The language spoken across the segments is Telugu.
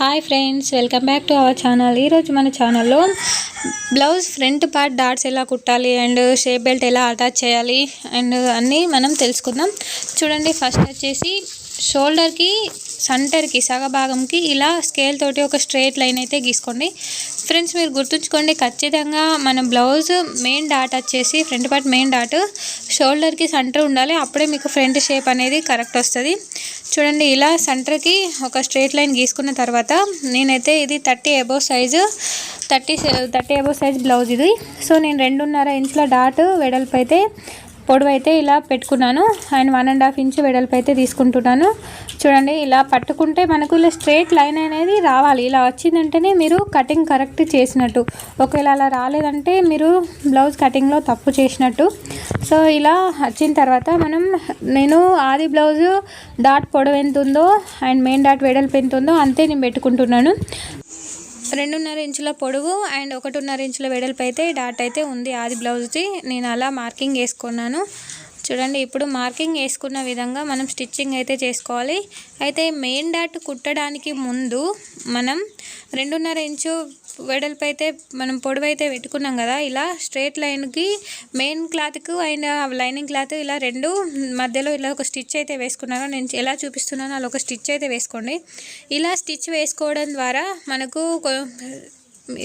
Hi friends, welcome back to our channel. ఈరోజు మన ఛానల్లో బ్లౌజ్ ఫ్రంట్ పార్ట్ డాట్స్ ఎలా కుట్టాలి అండ్ షేప్ బెల్ట్ ఎలా అటాచ్ చేయాలి అండ్ అన్నీ మనం తెలుసుకుందాం. చూడండి, ఫస్ట్ వచ్చేసి షోల్డర్కి సెంటర్కి సగభాగంకి ఇలా స్కేల్ తోటి ఒక స్ట్రైట్ లైన్ అయితే గీసుకోండి. ఫ్రెండ్స్, మీరు గుర్తుంచుకోండి, ఖచ్చితంగా మన బ్లౌజ్ మెయిన్ డాట్ వచ్చేసి ఫ్రంట్ పార్ట్ మెయిన్ డాట్ షోల్డర్కి సెంటర్ ఉండాలి. అప్పుడే మీకు ఫ్రంట్ షేప్ అనేది కరెక్ట్ వస్తుంది. చూడండి, ఇలా సెంటర్కి ఒక స్ట్రైట్ లైన్ గీసుకున్న తర్వాత నేనైతే ఇది 30 అబోవ్ సైజ్ బ్లౌజ్ ఇది. సో నేను 2.5 ఇంచుల డాట్ వెడల్పు అయితే పొడవు అయితే ఇలా పెట్టుకున్నాను అండ్ 1.5 ఇంచు వెడల్పు అయితే తీసుకుంటున్నాను. చూడండి, ఇలా పట్టుకుంటే మనకు ఇలా స్ట్రైట్ లైన్ అనేది రావాలి. ఇలా వచ్చిందంటేనే మీరు కటింగ్ కరెక్ట్ చేసినట్టు. ఒకవేళ అలా రాలేదంటే మీరు బ్లౌజ్ కటింగ్లో తప్పు చేసినట్టు. సో ఇలా వచ్చిన తర్వాత నేను ఆది బ్లౌజు డాట్ పొడవు ఎంత ఉందో అండ్ మెయిన్ డాట్ వెడల్పు ఎంత ఉందో అంతే నేను పెట్టుకుంటున్నాను. 2.5 ఇంచుల పొడవు అండ్ 1.5 ఇంచుల వెడల్పు అయితే డాట్ అయితే ఉంది ఆది బ్లౌజ్ది. నేను అలా మార్కింగ్ వేసుకున్నాను. చూడండి, ఇప్పుడు మార్కింగ్ వేసుకున్న విధంగా మనం స్టిచ్చింగ్ అయితే చేసుకోవాలి. అయితే మెయిన్ డాట్ కుట్టడానికి ముందు మనం 2.5 ఇంచు వెడల్పు అయితే మనం పొడవు అయితే పెట్టుకున్నాం కదా. ఇలా స్ట్రైట్ లైన్కి మెయిన్ క్లాత్కు అండ్ లైనింగ్ క్లాత్ ఇలా రెండు మధ్యలో ఇలా ఒక స్టిచ్ అయితే వేసుకున్నాను. నేను ఎలా చూపిస్తున్నానో అలా ఒక స్టిచ్ అయితే వేసుకోండి. ఇలా స్టిచ్ వేసుకోవడం ద్వారా మనకు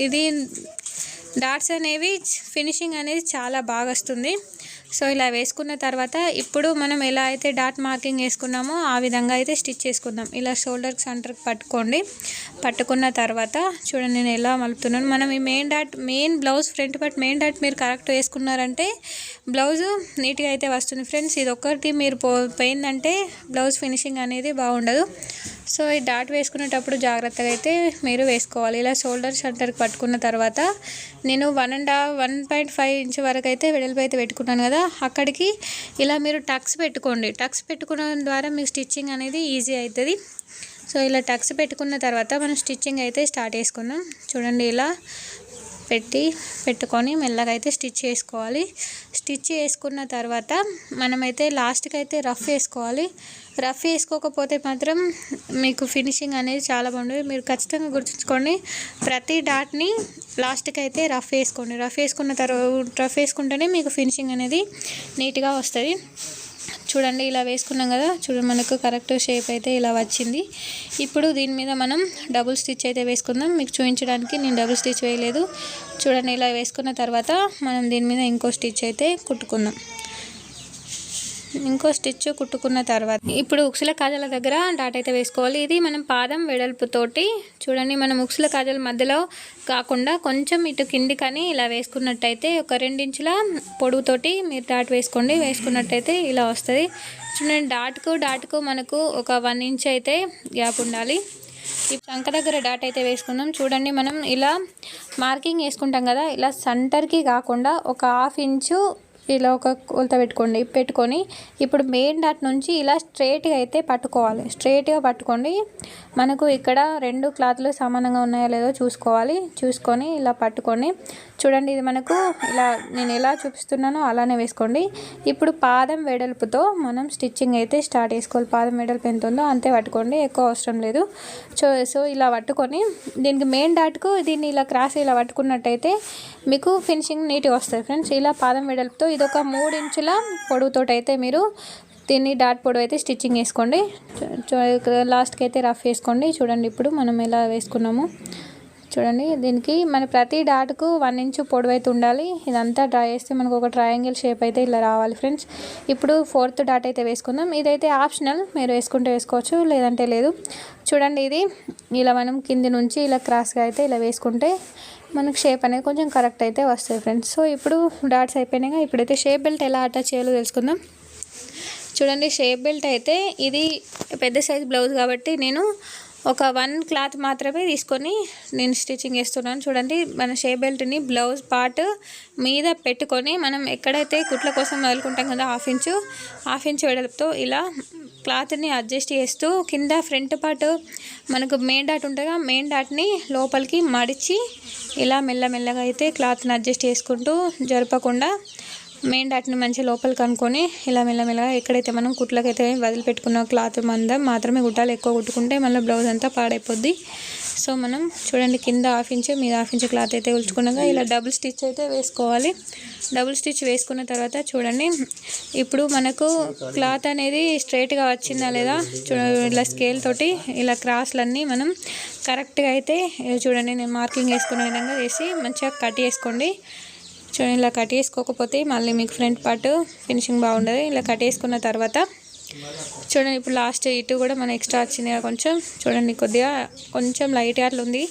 ఇది డాట్స్ అనేవి ఫినిషింగ్ అనేది చాలా బాగా వస్తుంది. సో ఇలా వేసుకున్న తర్వాత ఇప్పుడు మనం ఎలా అయితే డాట్ మార్కింగ్ వేసుకున్నామో ఆ విధంగా అయితే స్టిచ్ చేసుకుందాం. ఇలా షోల్డర్కి సెంటర్కి పట్టుకున్న తర్వాత చూడండి నేను ఎలా మలుపుతున్నాను. మనం ఈ main blouse front part main dot మీరు కరెక్ట్ వేసుకున్నారంటే బ్లౌజు నీట్గా అయితే వస్తుంది. ఫ్రెండ్స్, ఇది ఒక్కటి మీరు పోయిందంటే బ్లౌజ్ ఫినిషింగ్ అనేది బాగుండదు. సో ఈ డాట్ వేసుకునేటప్పుడు జాగ్రత్తగా అయితే మీరు వేసుకోవాలి. ఇలా షోల్డర్ సెంటర్కి పట్టుకున్న తర్వాత నేను 1.5 ఇంచు వరకు అయితే వెడల్పు అయితే పెట్టుకున్నాను కదా. అక్కడికి ఇలా మీరు టక్స్ పెట్టుకోండి. టక్స్ పెట్టుకోవడం ద్వారా మీకు స్టిచ్చింగ్ అనేది ఈజీ అవుతుంది. సో ఇలా టక్స్ పెట్టుకున్న తర్వాత మనం స్టిచ్చింగ్ అయితే స్టార్ట్ చేసుకుందాం. చూడండి, ఇలా పెట్టుకొని మెల్లగా అయితే స్టిచ్ చేసుకోవాలి. స్టిచ్ చేసుకున్న తర్వాత మనమైతే లాస్ట్కి అయితే రఫ్ వేసుకోవాలి. రఫ్ వేసుకోకపోతే మాత్రం మీకు ఫినిషింగ్ అనేది చాలా బాగుంటుంది. మీరు ఖచ్చితంగా గుర్తుంచుకోండి, ప్రతి డాట్ని లాస్ట్కి అయితే రఫ్ వేసుకోండి. రఫ్ వేసుకుంటేనే మీకు ఫినిషింగ్ అనేది నీట్గా వస్తుంది. చూడండి, ఇలా వేసుకున్నాం కదా. చూడండి, మనకు కరెక్ట్ షేప్ అయితే ఇలా వచ్చింది. ఇప్పుడు దీని మీద మనం డబుల్ స్టిచ్ అయితే వేసుకుందాం. మీకు చూపించడానికి నేను డబుల్ స్టిచ్ వేయలేదు. చూడండి, ఇలా వేసుకున్న తర్వాత మనం దీని మీద ఇంకో స్టిచ్ అయితే కుట్టుకుందాం. ఇంకో స్టిచ్ కుట్టుకున్న తర్వాత ఇప్పుడు ఉక్సుల కాజాల దగ్గర డాట్ అయితే వేసుకోవాలి. ఇది మనం పాదం వెడల్పుతోటి చూడండి, మనం ఉక్సుల కాజాల మధ్యలో కాకుండా కొంచెం ఇటు కిందికని ఇలా వేసుకున్నట్టయితే ఒక 2 ఇంచుల పొడవుతోటి మీరు డాట్ వేసుకోండి. వేసుకున్నట్టయితే ఇలా వస్తుంది. చూడండి, డాట్కు మనకు ఒక 1 ఇంచ్ అయితే గ్యాప్ ఉండాలి. ఈ చంక దగ్గర డాట్ అయితే వేసుకుందాం. చూడండి, మనం ఇలా మార్కింగ్ వేసుకుంటాం కదా, ఇలా సెంటర్కి కాకుండా ఒక 1/2 ఇంచు ఇలా ఒక కొలత పెట్టుకొని ఇప్పుడు మెయిన్ డాట్ నుంచి ఇలా స్ట్రైట్గా అయితే పట్టుకోవాలి. స్ట్రైట్గా పట్టుకోండి. మనకు ఇక్కడ 2 క్లాత్లు సమానంగా ఉన్నాయో లేదో చూసుకొని ఇలా పట్టుకొని చూడండి, ఇది మనకు ఇలా నేను ఎలా చూపిస్తున్నానో అలానే వేసుకోండి. ఇప్పుడు పాదం వెడల్పుతో మనం స్టిచ్చింగ్ అయితే స్టార్ట్ చేసుకోవాలి. పాదం వెడల్పు ఎంత ఉందో అంతే పట్టుకోండి, ఎక్కువ అవసరం లేదు. సో ఇలా పట్టుకొని దీనికి మెయిన్ డాట్కు దీన్ని ఇలా క్రాస్ ఇలా పట్టుకున్నట్టయితే మీకు ఫినిషింగ్ నీట్గా వస్తుంది. ఫ్రెండ్స్, ఇలా పాదం వెడల్పుతో ఇది ఒక 3 ఇంచుల పొడవుతోటి అయితే మీరు దీన్ని డాట్ పొడవు అయితే స్టిచ్చింగ్ వేసుకోండి. లాస్ట్కి అయితే రఫ్ వేసుకోండి. చూడండి, ఇప్పుడు మనం ఎలా వేసుకున్నాము. చూడండి, దీనికి మన ప్రతి డాట్కు 1 ఇంచు పొడవు అయితే ఉండాలి. ఇదంతా డ్రా చేస్తే మనకు ఒక ట్రయాంగిల్ షేప్ అయితే ఇలా రావాలి. ఫ్రెండ్స్, ఇప్పుడు 4th డాట్ అయితే వేసుకుందాం. ఇదైతే ఆప్షనల్, మీరు వేసుకుంటే వేసుకోవచ్చు, లేదంటే లేదు. చూడండి, ఇది ఇలా మనం కింది నుంచి ఇలా క్రాస్గా అయితే ఇలా వేసుకుంటే మనకు షేప్ అనేది కొంచెం కరెక్ట్ అయితే వస్తుంది. ఫ్రెండ్స్, సో ఇప్పుడు డాట్స్ అయిపోయినాయి. ఇప్పుడైతే షేప్ బెల్ట్ ఎలా అటాచ్ చేయాలో తెలుసుకుందాం. చూడండి, షేప్ బెల్ట్ అయితే ఇది పెద్ద సైజ్ బ్లౌజ్ కాబట్టి నేను ఒక 1 క్లాత్ మాత్రమే తీసుకొని నేను స్టిచ్చింగ్ చేస్తున్నాను. చూడండి, మన షేప్ బెల్ట్ని బ్లౌజ్ పార్ట్ మీద పెట్టుకొని మనం ఎక్కడైతే కుట్ల కోసం వదులుకుంటాం కదా 1/2 ఇంచు వెడల్పుతో ఇలా క్లాత్ని అడ్జస్ట్ చేస్తూ కింద ఫ్రంట్ పార్ట్ మనకు మెయిన్ డాట్ ఉంటుంది, మెయిన్ డాట్ని లోపలికి మడిచి ఇలా మెల్లమెల్లగా అయితే క్లాత్ని అడ్జస్ట్ చేసుకుంటూ జరపకుండా మెయిన్ డాట్ని మంచి లోపలికి అనుకొని ఇలా మెల్లమెల్లగా ఎక్కడైతే మనం కుట్లకైతే వదిలిపెట్టుకున్న క్లాత్ మందం మాత్రమే కుట్టాలి. ఎక్కువ కుట్టుకుంటే మళ్ళీ బ్లౌజ్ అంతా పాడైపోద్ది. సో మనం చూడండి కింద 1/2 ఇంచు మీద 1/2 ఇంచు క్లాత్ అయితే ఉల్చుకున్నాక ఇలా డబుల్ స్టిచ్ అయితే వేసుకోవాలి. డబుల్ స్టిచ్ వేసుకున్న తర్వాత చూడండి ఇప్పుడు మనకు క్లాత్ అనేది స్ట్రైట్గా వచ్చిందా లేదా ఇలా స్కేల్ తోటి ఇలా క్రాస్లన్నీ మనం కరెక్ట్గా అయితే చూడండి నేను మార్కింగ్ వేసుకునే విధంగా వేసి మంచిగా కట్ చేసుకోండి. చూడండి ఇలా కట్ చేసుకోకపోతే మళ్ళీ మీకు ఫ్రంట్ పార్ట్ ఫినిషింగ్ బాగుండదు. ఇలా కట్ చేసుకున్న తర్వాత చూడండి ఇప్పుడు లాస్ట్ ఇటు కూడా మన ఎక్స్ట్రా వచ్చింది కొంచెం చూడండి కొద్దిగా కొంచెం లైట్ అట్లా ఉంది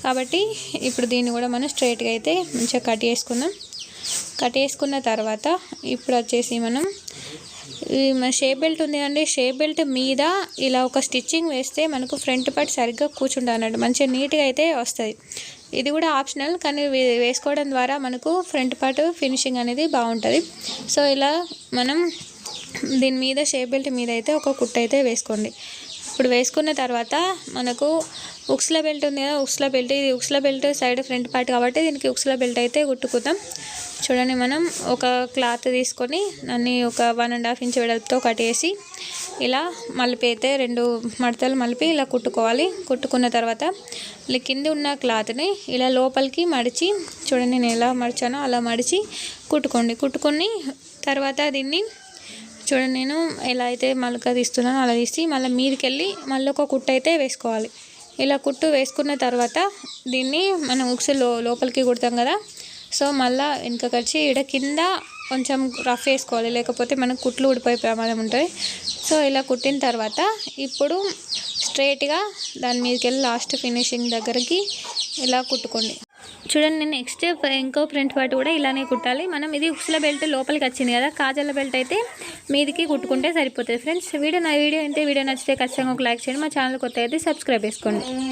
కాబట్టి ఇప్పుడు దీన్ని కూడా మనం స్ట్రైట్గా అయితే మంచిగా కట్ చేసుకుందాం. కట్ చేసుకున్న తర్వాత ఇప్పుడు వచ్చేసి మనం మన షేప్ బెల్ట్ ఉంది అండి, షేప్ బెల్ట్ మీద ఇలా ఒక స్టిచ్చింగ్ వేస్తే మనకు ఫ్రంట్ పార్ట్ సరిగ్గా కూర్చుంటుంది అన్నట్టు, మంచిగా నీట్గా అయితే వస్తుంది. ఇది కూడా ఆప్షనల్ కానీ వేసుకోవడం ద్వారా మనకు ఫ్రంట్ పార్ట్ ఫినిషింగ్ అనేది బాగుంటుంది. సో ఇలా మనం దీని మీద షేప్ బెల్ట్ మీద అయితే ఒక కుట్టు అయితే వేసుకోండి. ఇప్పుడు వేసుకున్న తర్వాత మనకు ఉక్స్ల బెల్ట్ ఉంది కదా, ఉక్స్ల బెల్ట్, ఇది ఉక్స్ల బెల్ట్ సైడ్ ఫ్రంట్ పార్ట్ కాబట్టి దీనికి ఉక్స్ల బెల్ట్ అయితే కుట్టుకుందాం. చూడండి మనం ఒక క్లాత్ తీసుకొని దాన్ని ఒక 1.5 ఇంచ్ వెడల్పుతో కట్ చేసి ఇలా మలిపి అయితే 2 మడతలు మలిపి ఇలా కుట్టుకోవాలి. కుట్టుకున్న తర్వాత కింద ఉన్న క్లాత్ని ఇలా లోపలికి మడిచి చూడండి నేను ఎలా మడిచానో అలా మడిచి కుట్టుకోండి. కుట్టుకొని తర్వాత దీన్ని చూడండి నేను ఎలా అయితే మలక తీస్తున్నానో అలా తీసి మళ్ళీ మీదకి వెళ్ళి మళ్ళీ ఒక కుట్టు అయితే వేసుకోవాలి. ఇలా కుట్టు వేసుకున్న తర్వాత దీన్ని మనం ఉక్స్ లోపలికి కుడతాం కదా, సో మళ్ళీ వెనకకి వచ్చి ఇక్కడ కింద కొంచెం రఫ్ వేసుకోవాలి, లేకపోతే మనకు కుట్లు ఊడిపోయే ప్రమాదం ఉంటుంది. సో ఇలా కుట్టిన తర్వాత ఇప్పుడు స్ట్రైట్గా దాని మీదకి వెళ్ళి లాస్ట్ ఫినిషింగ్ దగ్గరికి ఇలా కుట్టుకోండి. చూడండి నేను నెక్స్ట్ ఇంకో ఫ్రంట్ పార్ట్ కూడా ఇలానే కుట్టాలి. మనం ఇది ఉక్స్ల బెల్ట్ లోపలికి వచ్చింది కదా, కాజల బెల్ట్ అయితే మీదికి కుట్టుకుంటే సరిపోతుంది. ఫ్రెండ్స్ నా వీడియో అయితే వీడియో నచ్చితే ఖచ్చితంగా ఒక లైక్ చేయండి. మా ఛానల్ కొత్త అయితే సబ్స్క్రైబ్ చేసుకోండి.